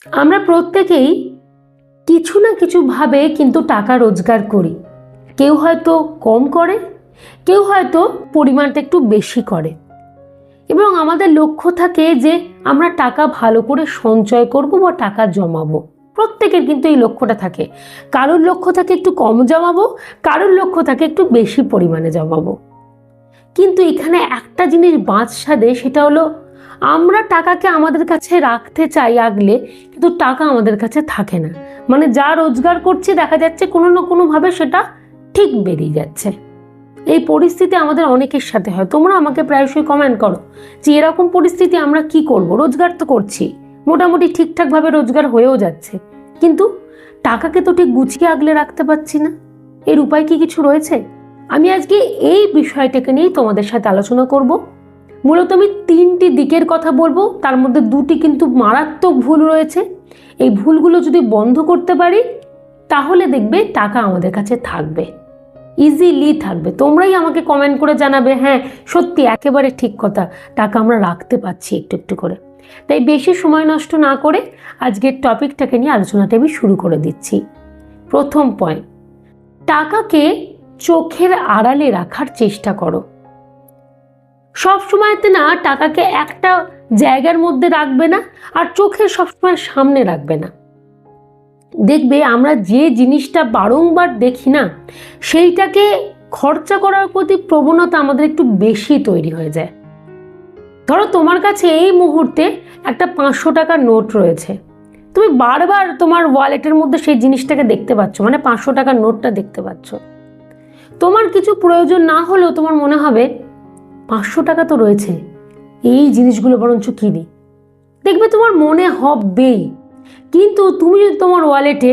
আমরা প্রত্যেকেই কিছু না কিছু ভাবে কিন্তু টাকা রোজগার করি। কেউ হয়তো কম করে, কেউ হয়তো পরিমাণটা একটু বেশি করে, এবং আমাদের লক্ষ্য থাকে যে আমরা টাকা ভালো করে সঞ্চয় করব বা টাকা জমাবো। প্রত্যেকের কিন্তু এই লক্ষ্যটা থাকে। কারোর লক্ষ্য থাকে একটু কম জমাবো, কারোর লক্ষ্য থাকে একটু বেশি পরিমাণে জমাবো। কিন্তু এখানে একটা জিনিস বাদ সাধে, সেটা হলো আমরা টাকাকে আমাদের কাছে রাখতে চাই আগলে, কিন্তু টাকা আমাদের কাছে থাকে না। মানে যা রোজগার করছি দেখা যাচ্ছে কোনো না কোনোভাবে সেটা ঠিক বেরিয়ে যাচ্ছে। এই পরিস্থিতি আমাদের অনেকের সাথে হয়। তোমরা আমাকে প্রায়শই কমেন্ট করো যে এরকম পরিস্থিতি আমরা কি করব, রোজগার তো করছি, মোটামুটি ঠিকঠাকভাবে রোজগার হয়েও যাচ্ছে, কিন্তু টাকাকে তো ঠিক গুছিয়ে আগলে রাখতে পারছি না। এর উপায় কি কিছু রয়েছে? আমি আজকে এই বিষয়টাকে নিয়েই তোমাদের সাথে আলোচনা করব। মূলত আমি 3টি দিকের কথা বলবো, তার মধ্যে 2টি কিন্তু মারাত্মক ভুল রয়েছে। এই ভুলগুলো যদি বন্ধ করতে পারি তাহলে দেখবে টাকা আমাদের কাছে থাকবে, ইজিলি থাকবে। তোমরাই আমাকে কমেন্ট করে জানাবে হ্যাঁ সত্যি একেবারে ঠিক কথা, টাকা আমরা রাখতে পারছি একটু একটু করে। তাই বেশি সময় নষ্ট না করে আজকের টপিকটাকে নিয়ে আলোচনাটা আমি শুরু করে দিচ্ছি। প্রথম পয়েন্ট, টাকাকে চোখের আড়ালে রাখার চেষ্টা করো। সব সময়তে না টাকাকে একটা জায়গার মধ্যে রাখবে না, আর চোখের সবসময় সামনে রাখবে না। দেখবে আমরা যে জিনিসটা বারংবার দেখি না, সেইটাকে খরচা করার প্রতি প্রবণতা আমাদের একটু বেশি তৈরি হয়ে যায়। ধরো তোমার কাছে এই মুহূর্তে একটা 500 টাকার নোট রয়েছে, তুমি বারবার তোমার ওয়ালেটের মধ্যে সেই জিনিসটাকে দেখতে পাচ্ছ, মানে 500 টাকার নোটটা দেখতে পাচ্ছ। তোমার কিছু প্রয়োজন না হলেও তোমার মনে হবে 500 টাকা তো রয়েছে, এই জিনিসগুলো বরঞ্চ কিনি। দেখবে তোমার মনে হবেই। কিন্তু তুমি যদি তোমার ওয়ালেটে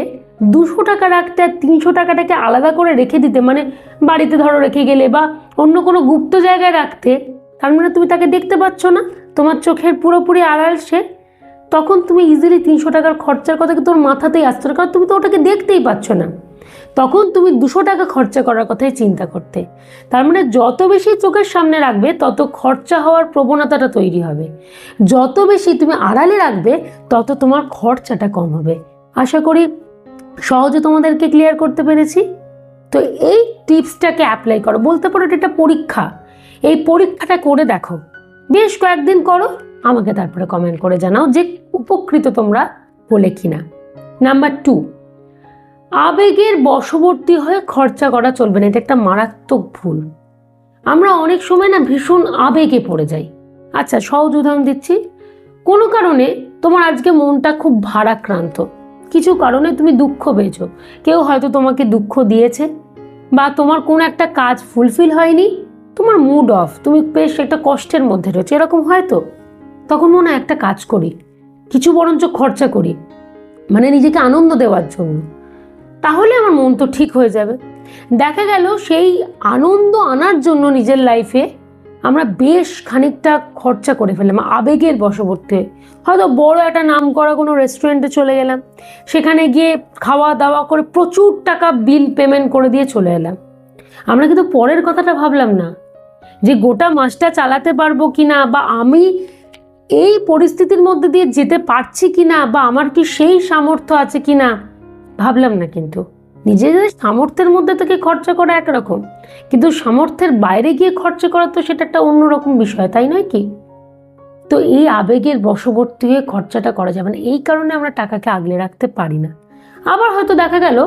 200 টাকা রাখতে আর 300 টাকাটাকে আলাদা করে রেখে দিতে, মানে বাড়িতে ধরো রেখে গেলে বা অন্য কোনো গুপ্ত জায়গায় রাখতে, তার মানে তুমি তাকে দেখতে পাচ্ছ না, তোমার চোখের পুরোপুরি আড়াল সে, তখন তুমি ইজিলি 300 টাকার খরচার কথা কি তোমার মাথাতেই আসতো না, কারণ তুমি তো ওটাকে দেখতেই পাচ্ছ না। তখন তুমি 200 টাকা খরচা করার কথাই চিন্তা করতে। তার মানে যত বেশি চোখের সামনে রাখবে তত খরচা হওয়ার প্রবণতাটা তৈরি হবে, যত বেশি তুমি আড়ালে রাখবে তত তোমার খরচাটা কম হবে। আশা করি সহজে তোমাদেরকে ক্লিয়ার করতে পেরেছি। তো এই টিপসটাকে অ্যাপ্লাই করো, বলতে পারো এটা একটা পরীক্ষা। এই পরীক্ষাটা করে দেখো, বেশ কয়েকদিন করো, আমাকে তারপরে কমেন্ট করে জানাও যে উপকৃত তোমরা হলে কিনা। নাম্বার 2, আবেগের বশবর্তী হয়ে খরচা করা চলবে না। এটা একটা মারাত্মক ভুল। আমরা অনেক সময় না ভীষণ আবেগে পড়ে যাই। আচ্ছা সহজ উদাহরণ দিচ্ছি, কোনো কারণে তোমার আজকে মনটা খুব ভারাক্রান্ত, কিছু কারণে তুমি দুঃখ পেয়েছো, কেউ হয়তো তোমাকে দুঃখ দিয়েছে, বা তোমার কোনো একটা কাজ ফুলফিল হয়নি, তোমার মুড অফ, তুমি বেশ একটা কষ্টের মধ্যে রয়েছে, এরকম হয়তো। তখন মনে হয় একটা কাজ করি, কিছু বরঞ্চ খরচা করি, মানে নিজেকে আনন্দ দেওয়ার জন্য, তাহলে আমার মন তো ঠিক হয়ে যাবে। দেখা গেল সেই আনন্দ আনার জন্য নিজের লাইফে আমরা বেশ খানিকটা খরচা করে ফেললাম আবেগের বশবর্তী। হয়তো বড় একটা নাম করা কোনো রেস্টুরেন্টে চলে গেলাম, সেখানে গিয়ে খাওয়া দাওয়া করে প্রচুর টাকা বিল পেমেন্ট করে দিয়ে চলে এলাম। আমরা কিন্তু পরের কথাটা ভাবলাম না, যে গোটা মাসটা চালাতে পারবো কিনা, বা আমি এই পরিস্থিতির মধ্যে দিয়ে যেতে পারছি কিনা, বা আমার কি সেই সামর্থ্য আছে কিনা, ভাবলাম না। কিন্তু নিজেদের সামর্থ্যের মধ্যে থেকে খরচা করা একরকম, কিন্তু সামর্থ্যের বাইরে গিয়ে খরচা করা তো সেটা একটা অন্যরকম বিষয়, তাই নয় কি? তো এই আবেগের বশবর্তী হয়ে খরচাটা করা যাবে না, এই কারণে আমরা টাকাকে আগলে রাখতে পারি না। আবার হয়তো দেখা গেল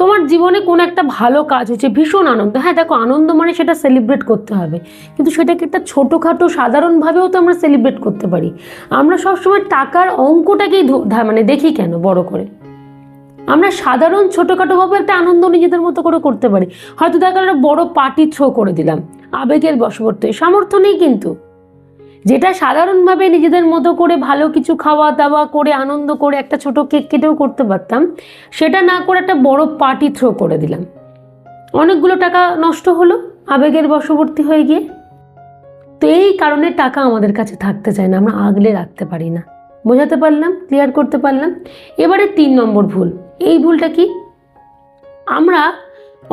তোমার জীবনে কোনো একটা ভালো কাজ হচ্ছে, ভীষণ আনন্দ, হ্যাঁ দেখো আনন্দ মানে সেটা সেলিব্রেট করতে হবে, কিন্তু সেটাকে একটা ছোটোখাটো সাধারণভাবেও তো আমরা সেলিব্রেট করতে পারি। আমরা সবসময় টাকার অঙ্কটাকেই মানে দেখি কেন বড় করে? আমরা সাধারণ ছোটোখাটোভাবে একটা আনন্দ নিজেদের মতো করে করতে পারি। হয়তো দেখা গেল বড় পার্টি থ্রো করে দিলাম, আবেগের বশবর্তী, সামর্থ্য নেই, কিন্তু যেটা সাধারণভাবে নিজেদের মতো করে ভালো কিছু খাওয়া দাওয়া করে আনন্দ করে একটা ছোট কেক কেটেও করতে পারতাম, সেটা না করে একটা বড় পার্টি থ্রো করে দিলাম, অনেকগুলো টাকা নষ্ট হলো আবেগের বশবর্তী হয়ে গিয়ে। তো এই কারণে টাকা আমাদের কাছে থাকতে চায় না, আমরা আগলে রাখতে পারি না। বোঝাতে পারলাম, ক্লিয়ার করতে পারলাম? এবারে 3 নম্বর ভুল। এই ভুলটা কি? আমরা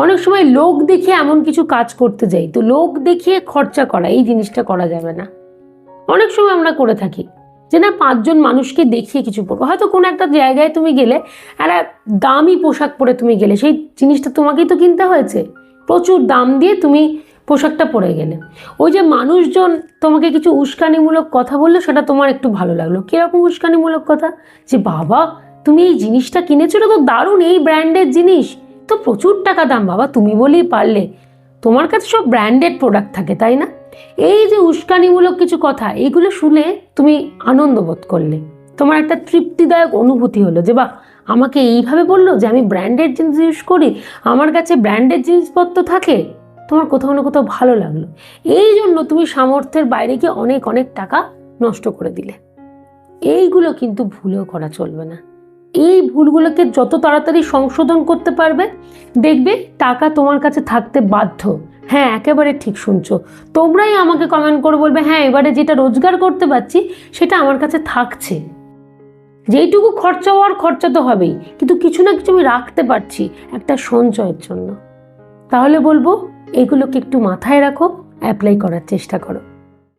অনেক সময় লোক দেখিয়ে এমন কিছু কাজ করতে যাই, তো লোক দেখিয়ে খরচা করা, এই জিনিসটা করা যাবে না। অনেক সময় আমরা করে থাকি, যে না 5জন মানুষকে দেখিয়ে কিছু পরবো। হয়তো কোনো একটা জায়গায় তুমি গেলে, একটা দামি পোশাক পরে তুমি গেলে, সেই জিনিসটা তোমাকেই তো কিনতে হয়েছে, প্রচুর দাম দিয়ে তুমি পোশাকটা পরে গেলে। ওই যে মানুষজন তোমাকে কিছু উস্কানিমূলক কথা বললো, সেটা তোমার একটু ভালো লাগলো। কীরকম উস্কানিমূলক কথা? যে বাবা তুমি এই জিনিসটা কিনেছো, এটা তো দারুণ, এই ব্র্যান্ডের জিনিস, তো প্রচুর টাকা দাম, বাবা তুমি বলেই পারলে। তোমার কাছে সব ব্র্যান্ডেড প্রোডাক্ট থাকে, তাই না? এই যে উস্কানিমূলক কিছু কথা, এইগুলো শুনে তুমি আনন্দ বোধ করলে, তোমার একটা তৃপ্তিদায়ক অনুভূতি হলো যে বাহ, আমাকে এইভাবে বললো যে আমি ব্র্যান্ডেড জিনিস ইউজ করি, আমার কাছে ব্র্যান্ডেড জিনিসপত্র থাকে, তোমার কোথাও না কোথাও ভালো লাগলো। এই জন্য তুমি সামর্থ্যের বাইরে গিয়ে অনেক অনেক টাকা নষ্ট করে দিলে। এইগুলো কিন্তু ভুলেও করা চলবে না। এই ভুলগুলোকে যত তাড়াতাড়ি সংশোধন করতে পারবে, দেখবে টাকা তোমার কাছে থাকতে বাধ্য। হ্যাঁ, একেবারে ঠিক শুনছো। তোমরাই আমাকে কমেন্ট করে বলবে হ্যাঁ এবারে যেটা রোজগার করতে পারছি সেটা আমার কাছে থাকছে। যেইটুকু খরচা হওয়ার খরচা তো হবেই, কিন্তু কিছু না কিছু আমি রাখতে পারছি একটা সঞ্চয়ের জন্য। তাহলে বলবো এগুলোকে একটু মাথায় রাখো, অ্যাপ্লাই করার চেষ্টা করো।